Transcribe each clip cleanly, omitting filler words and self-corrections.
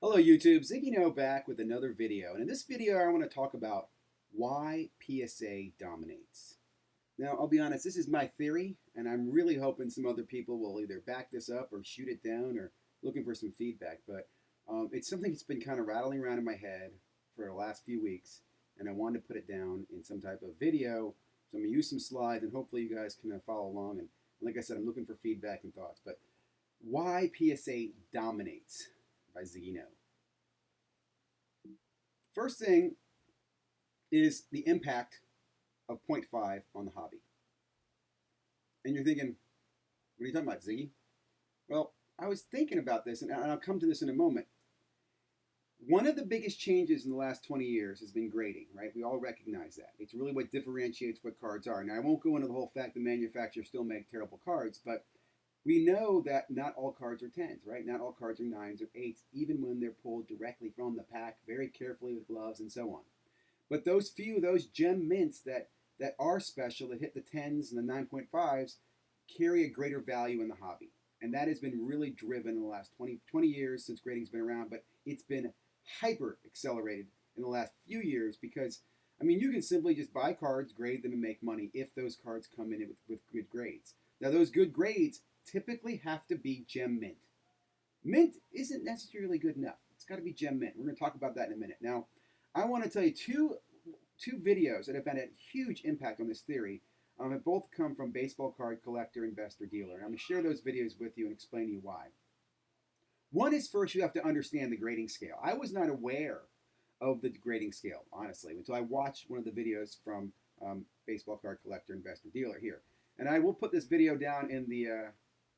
Hello YouTube, ZiggyNo back with another video. And in this video I want to talk about why PSA dominates. Now I'll be honest, this is my theory and I'm really hoping some other people will either back this up or shoot it down or looking for some feedback. But it's something that's been kind of rattling around in my head for the last few weeks and I wanted to put it down in some type of video. So I'm going to use some slides and hopefully you guys can follow along. And like I said, I'm looking for feedback and thoughts. But why PSA dominates by ZiggyNo. First thing is the impact of point 0.5 on the hobby. And you're thinking, what are you talking about, Ziggy? Well, I was thinking about this, and I'll come to this in a moment. One of the biggest changes in the last 20 years has been grading, right? We all recognize that. It's really what differentiates what cards are. Now, I won't go into the whole fact that manufacturers still make terrible cards, but we know that not all cards are 10s, right? Not all cards are 9s or 8s, even when they're pulled directly from the pack, very carefully with gloves and so on. But those few, those gem mints that are special, that hit the 10s and the 9.5s, carry a greater value in the hobby. And that has been really driven in the last 20 years since grading's been around, but it's been hyper accelerated in the last few years because, I mean, you can simply just buy cards, grade them, and make money if those cards come in with good grades. Now, those good grades typically have to be gem mint. Mint isn't necessarily good enough. It's got to be gem mint. We're going to talk about that in a minute. Now, I want to tell you two videos that have had a huge impact on this theory. Have both come from baseball card collector, investor, dealer. And I'm going to share those videos with you and explain to you why. One is first you have to understand the grading scale. I was not aware of the grading scale, honestly, until I watched one of the videos from baseball card collector, investor, dealer here. And I will put this video down in the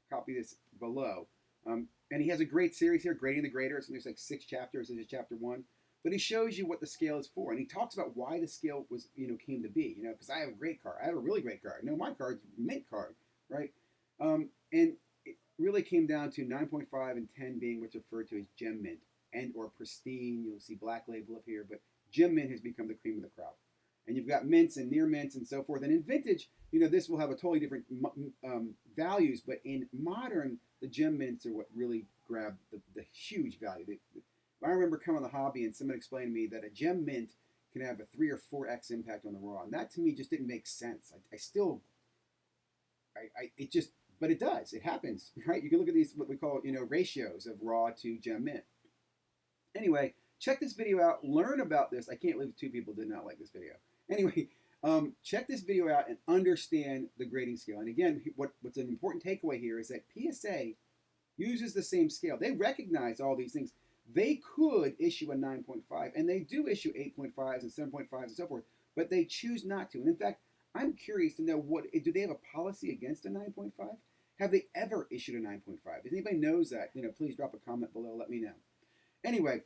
copy this below. And he has a great series here, Grading the Grader. So there's like 6 chapters. This is chapter 1. But he shows you what the scale is for. And he talks about why the scale was, came to be. Because I have a great card. I have a really great card. No, my card's a mint card, right? And it really came down to 9.5 and 10 being what's referred to as gem mint and or pristine. You'll see black label up here. But gem mint has become the cream of the crop. And you've got mints and near mints and so forth. And in vintage, this will have a totally different values. But in modern, the gem mints are what really grab the huge value. I remember coming to the hobby and someone explained to me that a gem mint can have a 3 or 4x impact on the raw. And that to me just didn't make sense. It just, but it does. It happens, right? You can look at these, what we call, ratios of raw to gem mint. Anyway, check this video out. Learn about this. I can't believe 2 people did not like this video. Anyway, check this video out and understand the grading scale. And again, what's an important takeaway here is that PSA uses the same scale. They recognize all these things. They could issue a 9.5, and they do issue 8.5s and 7.5s and so forth, but they choose not to. And in fact, I'm curious to know, do they have a policy against a 9.5? Have they ever issued a 9.5? If anybody knows that, please drop a comment below. Let me know. Anyway,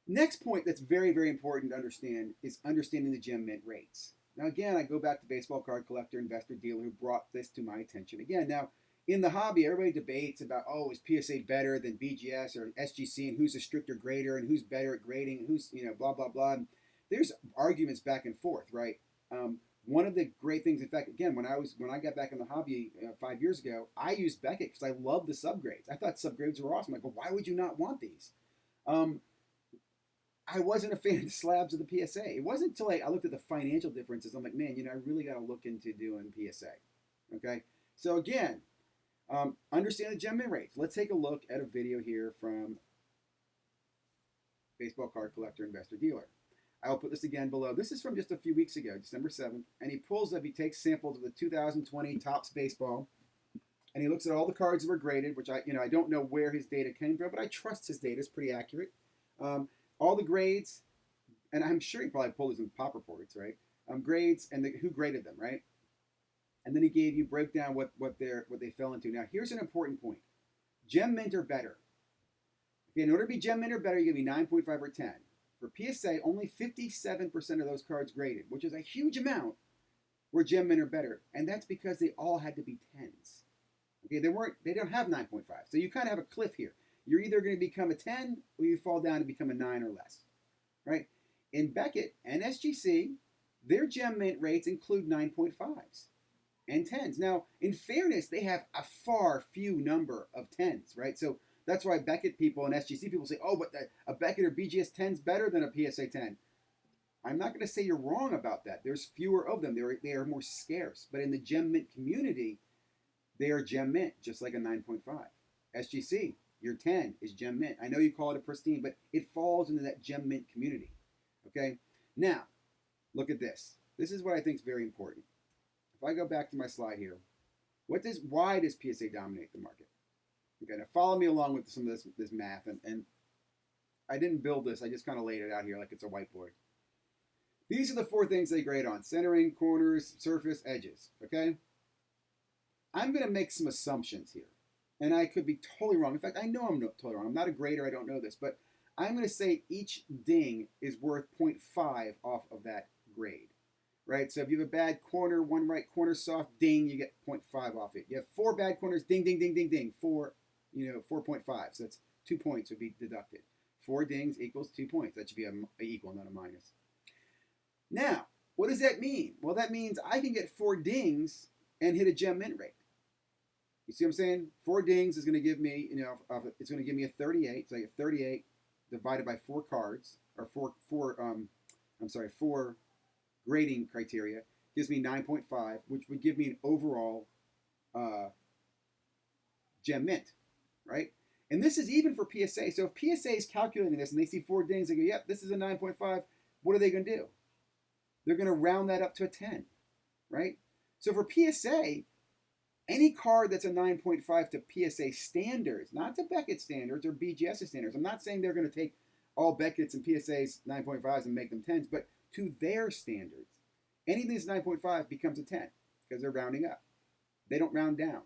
next point that's very, very important to understand is understanding the gem mint rates. Now, again, I go back to baseball card collector, investor, dealer who brought this to my attention. Again, now, in the hobby, everybody debates about, is PSA better than BGS or SGC and who's a stricter grader and who's better at grading and who's, blah, blah, blah. And there's arguments back and forth, right? One of the great things, in fact, again, when I got back in the hobby 5 years ago, I used Beckett because I loved the subgrades. I thought subgrades were awesome. I go, why would you not want these? I wasn't a fan of the slabs of the PSA. It wasn't until I looked at the financial differences. I'm like, man, I really got to look into doing PSA. Okay? So again, understand the gem mint rates. Let's take a look at a video here from baseball card collector, investor, dealer. I'll put this again below. This is from just a few weeks ago, December 7th. And he takes samples of the 2020 Topps baseball. And he looks at all the cards that were graded, which I don't know where his data came from, but I trust his data is pretty accurate. All the grades, and I'm sure he probably pulled this in pop reports, right? Grades and who graded them, right? And then he gave you breakdown what they fell into. Now, here's an important point. Gem mint or better. Okay, in order to be gem mint or better, you're going to be 9.5 or 10. For PSA, only 57% of those cards graded, which is a huge amount, were gem mint or better. And that's because they all had to be 10s. Okay, they don't have 9.5. So you kind of have a cliff here. You're either going to become a 10 or you fall down to become a 9 or less, right? In Beckett and SGC, their gem mint rates include 9.5s and 10s. Now, in fairness, they have a far few number of 10s, right? So That's why Beckett people and SGC people say, oh, but a Beckett or BGS 10 is better than a PSA 10. I'm not going to say you're wrong about that. There's fewer of them. They are more scarce. But in the gem mint community, they are gem mint, just like a 9.5. SGC, your 10 is gem mint. I know you call it a pristine, but it falls into that gem mint community. Okay? Now, look at this. This is what I think is very important. If I go back to my slide here, why does PSA dominate the market? Okay, now follow me along with some of this math, and I didn't build this. I just kind of laid it out here like it's a whiteboard. These are the 4 things they grade on: centering, corners, surface, edges. Okay? I'm going to make some assumptions here, and I could be totally wrong. In fact, I know I'm totally wrong. I'm not a grader. I don't know this, but I'm going to say each ding is worth 0.5 off of that grade. Right? So if you have a bad corner, one right corner soft, ding, you get 0.5 off it. You have 4 bad corners, ding, ding, ding, ding, ding. 4.5. So that's 2 points would be deducted. 4 dings equals 2 points. That should be an equal, not a minus. Now, what does that mean? Well, that means I can get 4 dings and hit a gem mint rate. You see what I'm saying? 4 dings is going to give me, it's going to give me a 38. So I get 38 divided by 4 cards, or 4 grading criteria, gives me 9.5, which would give me an overall gem mint, right? And this is even for PSA. So if PSA is calculating this and they see 4 dings, they go, yep, this is a 9.5. What are they going to do? They're going to round that up to a 10, right? So for PSA, any card that's a 9.5 to PSA standards, not to Beckett standards or BGS standards. I'm not saying they're going to take all Beckett's and PSA's 9.5s and make them 10s, but to their standards, anything that's 9.5 becomes a 10 because they're rounding up. They don't round down.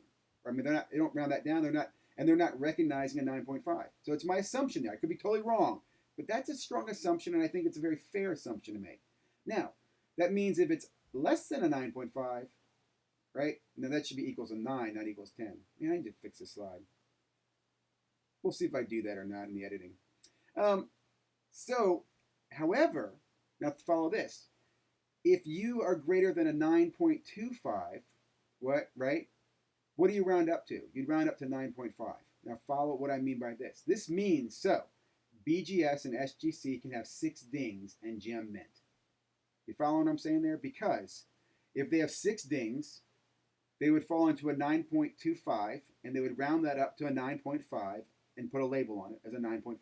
I mean, they don't round that down. They're not recognizing a 9.5. So it's my assumption there. I could be totally wrong, but that's a strong assumption, and I think it's a very fair assumption to make. Now, that means if it's less than a 9.5, right? Now that should be equals a 9, not equals 10. Man, I need to fix this slide. We'll see if I do that or not in the editing. However, now follow this. If you are greater than a 9.25, right? What do you round up to? You'd round up to 9.5. Now follow what I mean by this. This means, BGS and SGC can have 6 dings and gem mint. You follow what I'm saying there? Because if they have 6 dings, they would fall into a 9.25, and they would round that up to a 9.5 and put a label on it as a 9.5.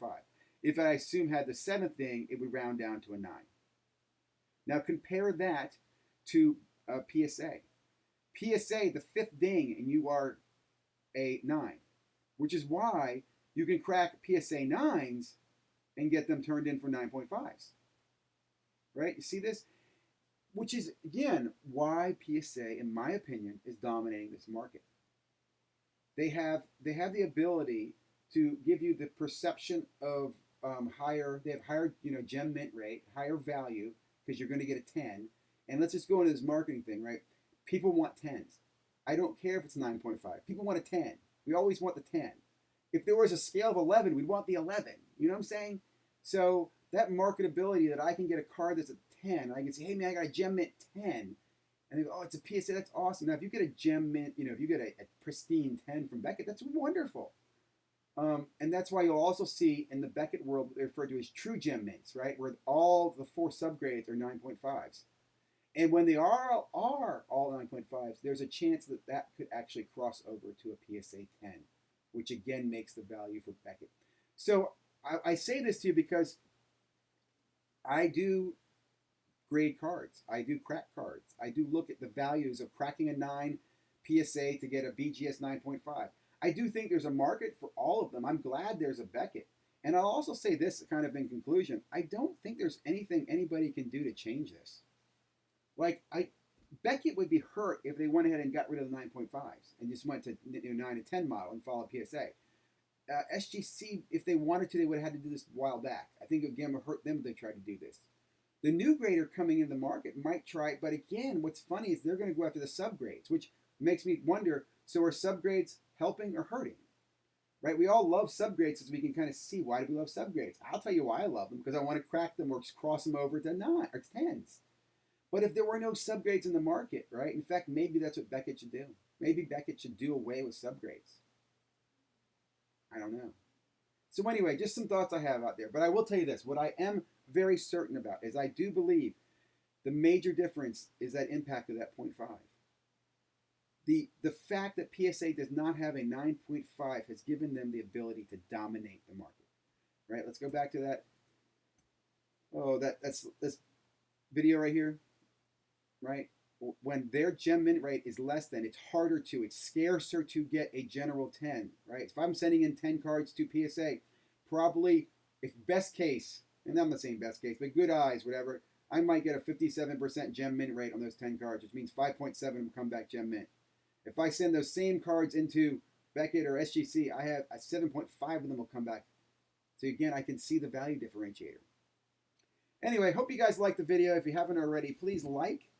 If I assume had the 7th ding, it would round down to a 9. Now compare that to PSA. PSA, the 5th ding, and you are a 9, which is why you can crack PSA 9s and get them turned in for 9.5s. Right? You see this? Which is, again, why PSA, in my opinion, is dominating this market. They have the ability to give you the perception of higher gem mint rate, higher value, because you're going to get a 10. And let's just go into this marketing thing, right? People want 10s. I don't care if it's 9.5. People want a 10. We always want the 10. If there was a scale of 11, we'd want the 11. You know what I'm saying? So that marketability that I can get a card that's a 10, I can say, hey man, I got a gem mint 10. And they go, oh, it's a PSA, that's awesome. Now if you get a gem mint, if you get a pristine 10 from Beckett, that's wonderful. And that's why you'll also see in the Beckett world what they refer to as true gem mints, right? Where all the 4 subgrades are 9.5s. And when they are all 9.5s, there's a chance that could actually cross over to a PSA 10, which again makes the value for Beckett. So I say this to you because I do grade cards. I do crack cards. I do look at the values of cracking a 9 PSA to get a BGS 9.5. I do think there's a market for all of them. I'm glad there's a Beckett. And I'll also say this kind of in conclusion. I don't think there's anything anybody can do to change this. Beckett would be hurt if they went ahead and got rid of the 9.5s and just went to 9 and 10 model and followed PSA. SGC, if they wanted to, they would have had to do this a while back. I think again would hurt them if they tried to do this. The new grader coming in the market might try it, but again, what's funny is they're going to go after the subgrades, which makes me wonder, so are subgrades helping or hurting? Right? We all love subgrades because we can kind of see why do we love subgrades. I'll tell you why I love them, because I want to crack them or cross them over to 9 or 10s. But if there were no subgrades in the market, right? In fact, maybe that's what Beckett should do. Maybe Beckett should do away with subgrades. I don't know. So anyway, just some thoughts I have out there. But I will tell you this, what I am very certain about is I do believe the major difference is that impact of that 0.5. The fact that PSA does not have a 9.5 has given them the ability to dominate the market. Right? Let's go back to that. Oh, that's this video right here. Right? When their gem mint rate is less than, it's harder to, it's scarcer to get a general 10. Right? If I'm sending in 10 cards to PSA, probably, if best case, and I'm not saying best case, but good eyes, whatever, I might get a 57% gem mint rate on those 10 cards, which means 5.7 will come back gem mint. If I send those same cards into Beckett or SGC, I have a 7.5 of them will come back. So again, I can see the value differentiator. Anyway, hope you guys liked the video. If you haven't already, please like,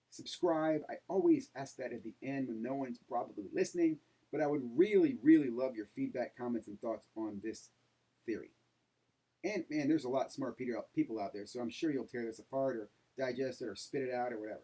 subscribe. I always ask that at the end when no one's probably listening, but I would really, really love your feedback, comments, and thoughts on this theory. And man, there's a lot of smart people out there, so I'm sure you'll tear this apart or digest it or spit it out or whatever.